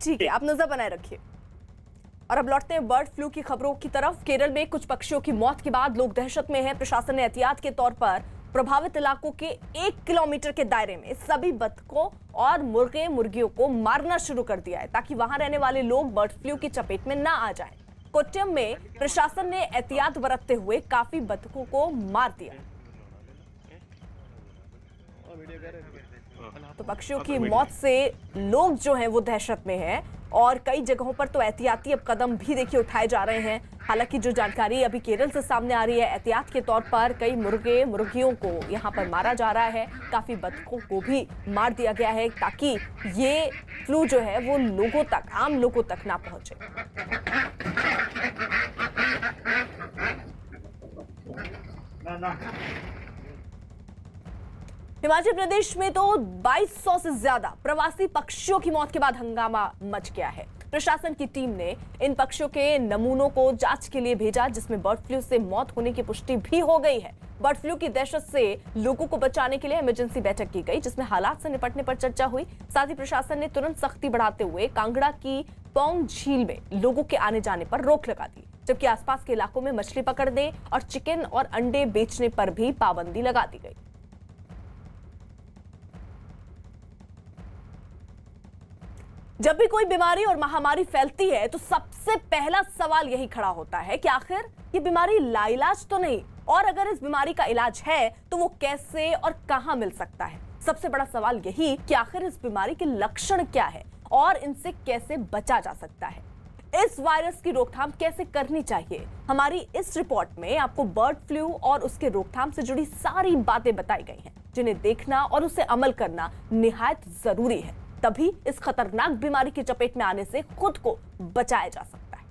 ठीक है, आप नजर बनाए रखिए। और अब लौटते हैं बर्ड फ्लू की खबरों की तरफ। केरल में कुछ पक्षियों की मौत के बाद लोग दहशत में हैं। प्रशासन ने एहतियात के तौर पर प्रभावित इलाकों के 1 किलोमीटर के दायरे में सभी बतखों और मुर्गे मुर्गियों को मारना शुरू कर दिया है, ताकि वहां रहने वाले लोग बर्ड फ्लू की चपेट में ना आ जाएं। कोट्टयम में प्रशासन ने एहतियात बरतते हुए काफी बतखों को मार दिया। तो पक्षियों की मौत से लोग जो हैं वो दहशत में हैं और कई जगहों पर तो एहतियाती अब कदम भी देखिए उठाए जा रहे हैं। हालांकि जो जानकारी अभी केरल से सामने आ रही है, एहतियात के तौर पर कई मुर्गे मुर्गियों को यहां पर मारा जा रहा है, काफी बतखों को भी मार दिया गया है, ताकि ये फ्लू जो है वो लोगों तक, आम लोगों तक ना पहुंचे। हिमाचल प्रदेश में तो 2200 से ज्यादा प्रवासी पक्षियों की मौत के बाद हंगामा मच गया है। प्रशासन की टीम ने इन पक्षियों के नमूनों को जांच के लिए भेजा, जिसमें बर्ड फ्लू से मौत होने की पुष्टि भी हो गई है। बर्ड फ्लू की दहशत से लोगों को बचाने के लिए इमरजेंसी बैठक की गई, जिसमें हालात से निपटने पर चर्चा हुई। साथ ही प्रशासन ने तुरंत सख्ती बढ़ाते हुए कांगड़ा की पौंग झील में लोगों के आने जाने पर रोक लगा दी, जबकि आसपास के इलाकों में मछली पकड़ने और चिकन और अंडे बेचने पर भी पाबंदी लगा दी गई। जब भी कोई बीमारी और महामारी फैलती है तो सबसे पहला सवाल यही खड़ा होता है कि आखिर ये बीमारी लाइलाज तो नहीं, और अगर इस बीमारी का इलाज है तो वो कैसे और कहां मिल सकता है। सबसे बड़ा सवाल यही कि आखिर इस बीमारी के लक्षण क्या है और इनसे कैसे बचा जा सकता है। इस वायरस की रोकथाम कैसे करनी चाहिए, हमारी इस रिपोर्ट में आपको बर्ड फ्लू और उसके रोकथाम से जुड़ी सारी बातें बताई गई हैं, जिन्हें देखना और उसे अमल करना निहायत जरूरी है। तभी इस खतरनाक बीमारी की चपेट में आने से खुद को बचाया जा सकता है।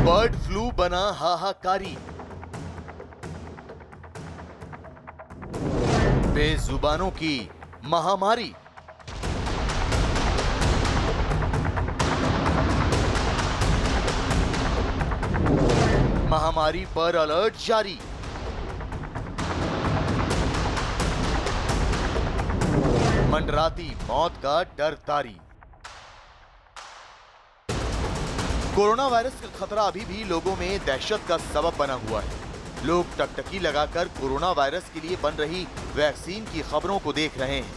बर्ड फ्लू बना हाहाकारी, बेजुबानों की महामारी। महामारी पर अलर्ट जारी। मंडराती मौत का डर तारी। कोरोना वायरस का खतरा अभी भी लोगों में दहशत का सबब बना हुआ है। लोग टकटकी लगाकर कोरोना वायरस के लिए बन रही वैक्सीन की खबरों को देख रहे हैं,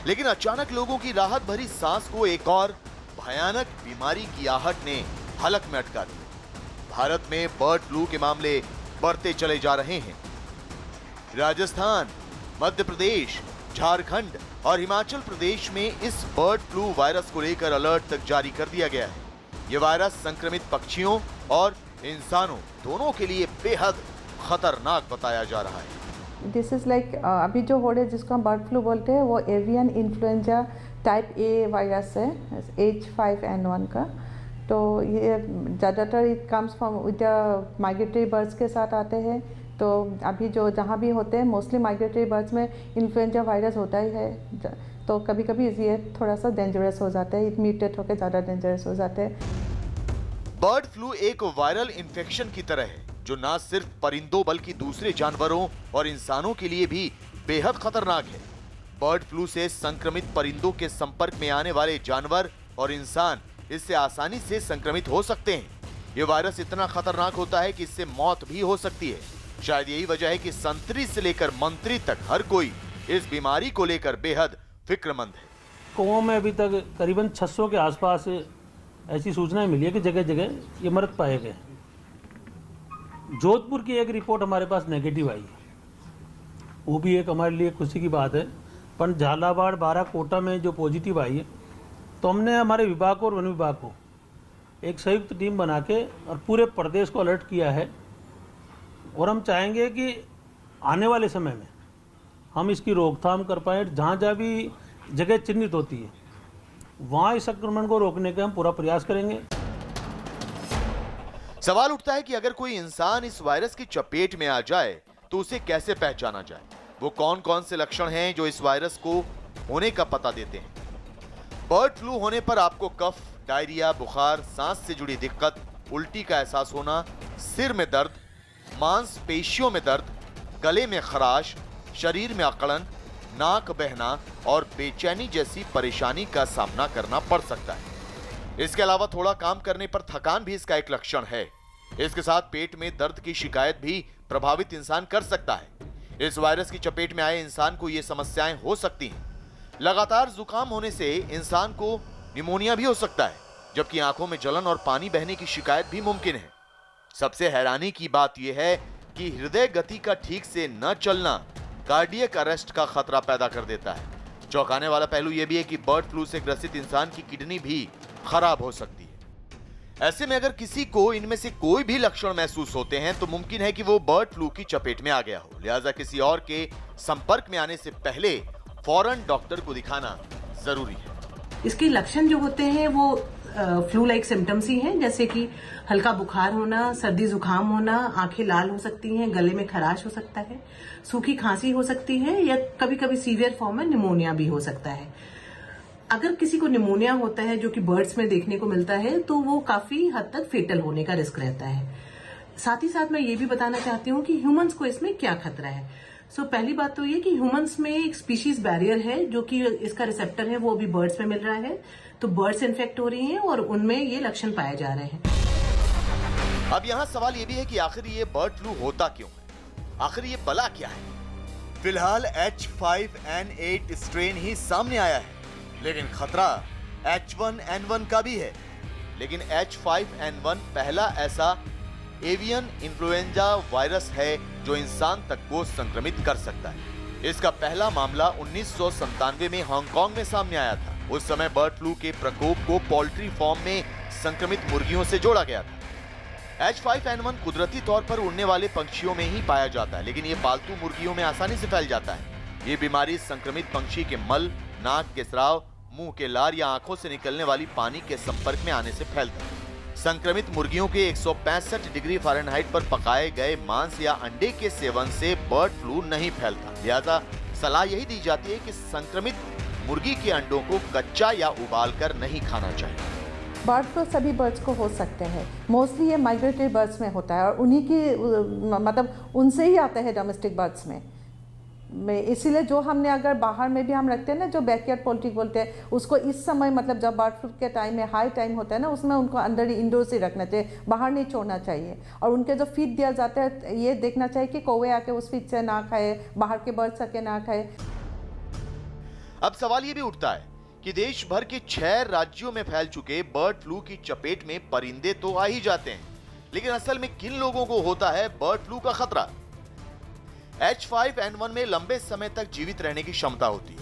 लेकिन अचानक लोगों की राहत भरी सांस को एक और भयानक बीमारी की आहट ने हलक में अटका दिया। भारत में बर्ड फ्लू के मामले बढ़ते चले जा रहे हैं। राजस्थान, मध्य प्रदेश, झारखंड और हिमाचल प्रदेश में इस बर्ड फ्लू वायरस को लेकर अलर्ट तक जारी कर दिया गया है। यह वायरस संक्रमित पक्षियों और इंसानों दोनों के लिए बेहद खतरनाक बताया जा रहा है। दिस इज लाइक अभी जो हो रहा है जिसको हम बर्ड फ्लू बोलते हैं, वो avian influenza type A virus है, H5N1 का। तो ये ज़्यादातर it comes from with migratory birds के साथ आते हैं। तो अभी जो जहाँ भी होते हैं मोस्टली माइग्रेटरी बर्ड्स में इन्फ्लुएंजा वायरस होता ही है। तो कभी कभी ये थोड़ा सा डेंजरस हो जाता है, इट म्यूटेट होकर ज़्यादा डेंजरस हो जाते हैं। बर्ड फ्लू एक वायरल इन्फेक्शन की तरह है, जो न सिर्फ परिंदों बल्कि दूसरे जानवरों और इंसानों के लिए भी बेहद खतरनाक है। बर्ड फ्लू से संक्रमित परिंदों के संपर्क में आने वाले जानवर और इंसान इससे आसानी से संक्रमित हो सकते हैं। ये वायरस इतना खतरनाक होता है कि इससे मौत भी हो सकती है। शायद यही वजह है कि संतरी से लेकर मंत्री तक हर कोई इस बीमारी को लेकर बेहद फिक्रमंद है। कौओं में अभी तक करीबन 600 के आसपास ऐसी सूचनाएं मिली है कि जगह जगह ये मृत पाए गए। जोधपुर की एक रिपोर्ट हमारे पास नेगेटिव आई है, वो भी एक हमारे लिए खुशी की बात है। पर झालावाड़, बाराकोटा में जो पॉजिटिव आई है, तो हमने हमारे विभाग को और वन विभाग को एक संयुक्त टीम बना के और पूरे प्रदेश को अलर्ट किया है। और हम चाहेंगे कि आने वाले समय में हम इसकी रोकथाम कर पाएँ। जहाँ जहाँ भी जगह चिन्हित होती है वहाँ इस संक्रमण को रोकने का हम पूरा प्रयास करेंगे। सवाल उठता है कि अगर कोई इंसान इस वायरस की चपेट में आ जाए तो उसे कैसे पहचाना जाए। वो कौन कौन से लक्षण हैं जो इस वायरस को होने का पता देते हैं। बर्ड फ्लू होने पर आपको कफ, डायरिया, बुखार, सांस से जुड़ी दिक्कत, उल्टी का एहसास होना, सिर में दर्द, मांसपेशियों में दर्द, गले में खराश, शरीर में अकड़न, नाक बहना और बेचैनी जैसी परेशानी का सामना करना पड़ सकता है। इसके अलावा थोड़ा काम करने पर थकान भी इसका एक लक्षण है। इसके साथ पेट में दर्द की शिकायत भी प्रभावित इंसान कर सकता है। इस वायरस की चपेट में आए इंसान को ये समस्याएं हो सकती हैं। लगातार जुकाम होने से इंसान को निमोनिया भी हो सकता है, जबकि आंखों में जलन और पानी बहने की शिकायत भी मुमकिन है। सबसे हैरानी की बात यह है कि हृदय गति का ठीक से न चलना कार्डियक अरेस्ट का खतरा पैदा कर देता है। चौंकाने वाला पहलू यह भी है कि बर्ड फ्लू से ग्रसित इंसान की किडनी भी खराब हो सकती है। ऐसे में अगर किसी को इनमें से कोई भी लक्षण महसूस होते हैं तो मुमकिन है कि वो बर्ड फ्लू की चपेट में आ गया हो। लिहाजा किसी और के संपर्क में आने से पहले फौरन डॉक्टर को दिखाना जरूरी है। इसके लक्षण जो होते हैं वो फ्लू लाइक सिम्टम्स ही हैं, जैसे कि हल्का बुखार होना, सर्दी जुकाम होना, आंखें लाल हो सकती हैं, गले में खराश हो सकता है, सूखी खांसी हो सकती है या कभी कभी सीवियर फॉर्म में निमोनिया भी हो सकता है। अगर किसी को निमोनिया होता है जो कि बर्ड्स में देखने को मिलता है तो वो काफी हद तक फेटल होने का रिस्क रहता है। साथ ही साथ मैं ये भी बताना चाहती हूँ कि ह्यूमंस को इसमें क्या खतरा है। पहली बात तो ये कि ह्यूमंस में एक स्पीशीज बैरियर है जो कि इसका रिसेप्टर है, वो अभी बर्ड्स में मिल रहा है, तो बर्ड्स इन्फेक्ट हो रही हैं और उनमें ये लक्षण पाए जा रहे हैं। अब यहाँ सवाल ये भी है कि आखिर ये बर्ड फ्लू होता क्यों है, आखिर ये बला क्या है। फिलहाल H5N8 स्ट्रेन ही सामने आया है, लेकिन खतरा H1N1 का भी है। लेकिन H5N1 पहला ऐसा एवियन इन्फ्लुएंजा वायरस है जो इंसान तक को संक्रमित कर सकता है। इसका पहला मामला 1997 में हांगकांग में सामने आया था। उस समय बर्ड फ्लू के प्रकोप को पोल्ट्री फार्म में संक्रमित मुर्गियों से जोड़ा गया था। H5N1 कुदरती तौर पर उड़ने वाले पंछियों में ही पाया जाता है, लेकिन ये पालतू मुर्गियों में आसानी से फैल जाता है। ये बीमारी संक्रमित पंछी के मल, नाक के स्राव, मुंह के लार या आंखों से निकलने वाली पानी के संपर्क में आने से फैलता है। संक्रमित मुर्गियों के 165 डिग्री फ़ारेनहाइट पर पकाए गए मांस या अंडे के सेवन से बर्ड फ्लू नहीं फैलता। लिहाजा सलाह यही दी जाती है कि संक्रमित मुर्गी के अंडों को कच्चा या उबालकर नहीं खाना चाहिए। बर्ड फ्लू सभी बर्ड्स को हो सकते हैं। मोस्टली ये माइग्रेटरी बर्ड्स में होता है और उन्हीं की मतलब उनसे ही आता है डोमेस्टिक बर्ड्स में। इसीलिए जो हमने अगर बाहर में भी हम रखते हैं ना, जो बैकयार्ड पोल्ट्री बोलते हैं, उसको इस समय मतलब जब बर्ड फ्लू के टाइम में हाई टाइम होता है ना, उसमें उनको अंदर ही इंडोर्स ही रखना चाहिए, बाहर नहीं छोड़ना चाहिए। और उनके जो फीड दिया जाता है ये देखना चाहिए कि कौवे आके उस फीड से ना खाए, बाहर के बर्ड्स आके ना खाए। अब सवाल ये भी उठता है कि देश भर के 6 राज्यों में फैल चुके बर्ड फ्लू की चपेट में परिंदे तो आ ही जाते हैं, लेकिन असल में किन लोगों को होता है बर्ड फ्लू का खतरा। H5N1 में लंबे समय तक जीवित रहने की क्षमता होती है।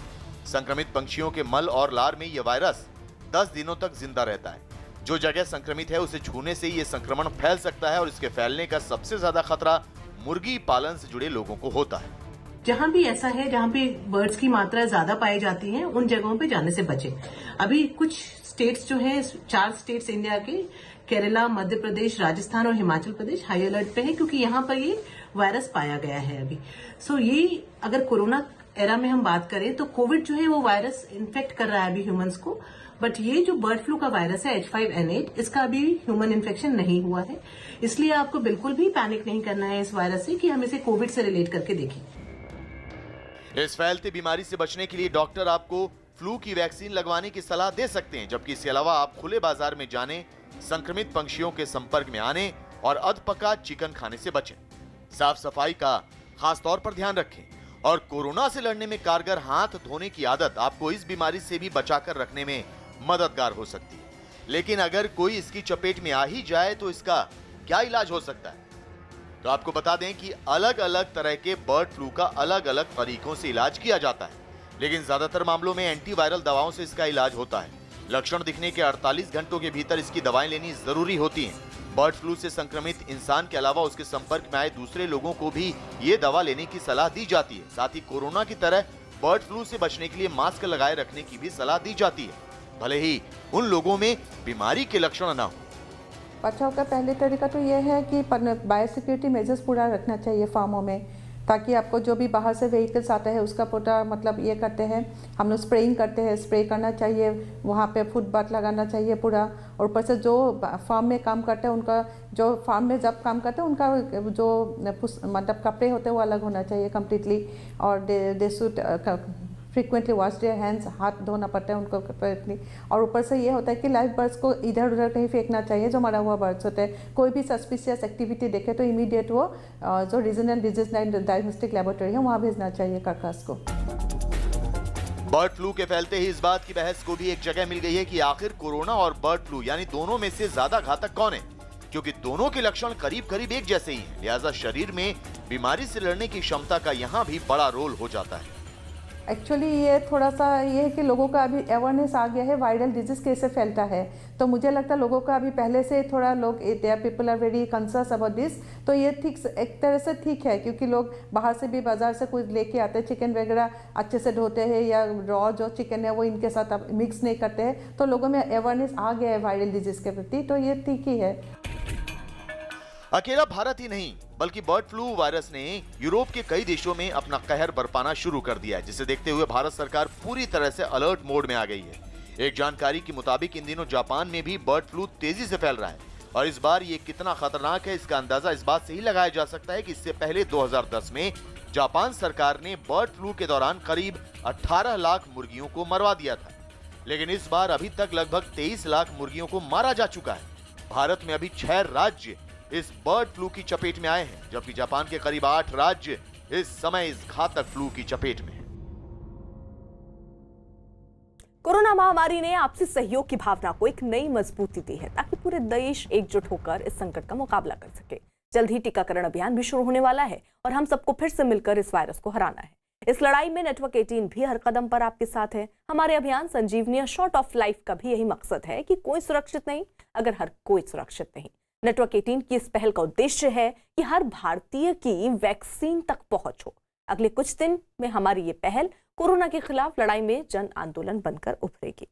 संक्रमित पंछियों के मल और लार में यह वायरस 10 दिनों तक जिंदा रहता है। जो जगह संक्रमित है उसे छूने से ही यह संक्रमण फैल सकता है और इसके फैलने का सबसे ज्यादा खतरा मुर्गी पालन से जुड़े लोगों को होता है। जहां भी ऐसा है, जहां पे बर्ड्स की मात्रा ज्यादा पाई जाती है, उन जगहों पे जाने से बचें। अभी कुछ स्टेट्स जो है, 4 स्टेट्स इंडिया के, केरला, मध्य प्रदेश, राजस्थान और हिमाचल प्रदेश हाई अलर्ट पे है, क्योंकि यहाँ पर ये वायरस पाया गया है अभी। ये अगर कोरोना एरा में हम बात करें तो कोविड जो है वो वायरस इन्फेक्ट कर रहा है अभी ह्यूमंस को, बट ये जो बर्ड फ्लू का वायरस है H5N8, इसका अभी ह्यूमन इन्फेक्शन नहीं हुआ है। इसलिए आपको बिल्कुल भी पैनिक नहीं करना है इस वायरस से कि हम इसे कोविड से रिलेट करके देखें। इस फैलती बीमारी से बचने के लिए डॉक्टर आपको फ्लू की वैक्सीन लगवाने की सलाह दे सकते हैं, जबकि इसके अलावा आप खुले बाजार में जाने, संक्रमित पंछियों के संपर्क में आने और अधपका चिकन खाने से बचें। साफ सफाई का खास तौर पर ध्यान रखें और कोरोना से लड़ने में कारगर हाथ धोने की आदत आपको इस बीमारी से भी बचाकर रखने में मददगार हो सकती है। लेकिन अगर कोई इसकी चपेट में आ ही जाए तो इसका क्या इलाज हो सकता है? तो आपको बता दें कि अलग अलग तरह के बर्ड फ्लू का अलग अलग तरीकों से इलाज किया जाता है, लेकिन ज्यादातर मामलों में एंटीवायरल दवाओं से इसका इलाज होता है। लक्षण दिखने के 48 घंटों के भीतर इसकी दवाएं लेनी जरूरी होती हैं। बर्ड फ्लू से संक्रमित इंसान के अलावा उसके संपर्क में आए दूसरे लोगों को भी ये दवा लेने की सलाह दी जाती है। साथ ही कोरोना की तरह बर्ड फ्लू से बचने के लिए मास्क लगाए रखने की भी सलाह दी जाती है, भले ही उन लोगों में बीमारी के लक्षण न हो। बचाव का पहले तरीका तो यह है कि बायोसिक्योरिटी मेजर्स पूरा रखना चाहिए फार्मों में। ताकि आपको जो भी बाहर से व्हीकल्स आता है उसका पूरा मतलब ये करते हैं, हम लोग स्प्रेइंग करते हैं, स्प्रे करना चाहिए, वहाँ पे फुटबाथ लगाना चाहिए पूरा। और ऊपर से जो फार्म में काम करते हैं उनका, जो फार्म में जब काम करते हैं उनका जो मतलब कपड़े होते हैं वो अलग होना चाहिए कम्प्लीटली। और they should frequently wash their hands, हाथ धोना पड़ता है उनको कम्प्लीटली। और ऊपर से ये होता है कि लाइव बर्ड्स को इधर उधर कहीं फेंकना चाहिए, जो मरा हुआ बर्ड्स होते हैं। कोई भी सस्पिशियस एक्टिविटी देखे तो इमीडिएट वो जो रीजनल डिजीज डायग्नोस्टिक लेबोरेटरी है वहाँ भेजना चाहिए कार्कास को। बर्ड फ्लू के फैलते ही इस बात की बहस को भी एक जगह मिल गई है कि आखिर कोरोना और बर्ड फ्लू यानी दोनों में से ज्यादा घातक कौन है, क्योंकि दोनों के लक्षण करीब करीब एक जैसे ही हैं। लिहाजा शरीर में बीमारी से लड़ने की क्षमता का यहाँ भी बड़ा रोल हो जाता है। एक्चुअली ये थोड़ा सा ये है कि लोगों का अभी अवेयरनेस आ गया है वायरल डिजीज़ कैसे फैलता है, तो मुझे लगता है लोगों का अभी पहले से थोड़ा लोग people are very concern about this. तो ये ठीक एक तरह से ठीक है, क्योंकि लोग बाहर से भी बाजार से कुछ लेके आते हैं, चिकन वगैरह अच्छे से धोते हैं या रॉ जो चिकन है वो इनके साथ मिक्स नहीं करते हैं, तो लोगों में अवेयरनेस आ गया है वायरल डिजीज़ के प्रति, तो ये ठीक ही है। अकेला भारत ही नहीं बल्कि बर्ड फ्लू वायरस ने यूरोप के कई देशों में अपना कहर बरपाना शुरू कर दिया है, जिसे देखते हुए भारत सरकार पूरी तरह से अलर्ट मोड में आ गई है। एक जानकारी के मुताबिक इन दिनों जापान में भी बर्ड फ्लू तेजी से फैल रहा है, और इस बार ये कितना खतरनाक है इसका अंदाजा इस बात से ही लगाया जा सकता है कि इससे पहले 2010 में जापान सरकार ने बर्ड फ्लू के दौरान करीब 18 लाख मुर्गियों को मरवा दिया था, लेकिन इस बार अभी तक लगभग 23 लाख मुर्गियों को मारा जा चुका है। भारत में अभी 6 राज्य इस बर्ड फ्लू की चपेट में आए हैं, जबकि जापान के करीब 8 राज्य इस समय इस घातक फ्लू की चपेट में हैं। कोरोना महामारी ने आपसी सहयोग की भावना को एक नई मजबूती दी है, ताकि पूरे देश एकजुट होकर इस संकट का मुकाबला कर सके। जल्द ही टीकाकरण अभियान भी शुरू होने वाला है और हम सबको फिर से मिलकर इस वायरस को हराना है। इस लड़ाई में नेटवर्क 18 भी हर कदम पर आपके साथ है। हमारे अभियान संजीवनी शॉर्ट ऑफ लाइफ का भी यही मकसद है कि कोई सुरक्षित नहीं अगर हर कोई सुरक्षित नहीं। नेटवर्क 18 की इस पहल का उद्देश्य है कि हर भारतीय की वैक्सीन तक पहुंच हो। अगले कुछ दिन में हमारी ये पहल कोरोना के खिलाफ लड़ाई में जन आंदोलन बनकर उभरेगी।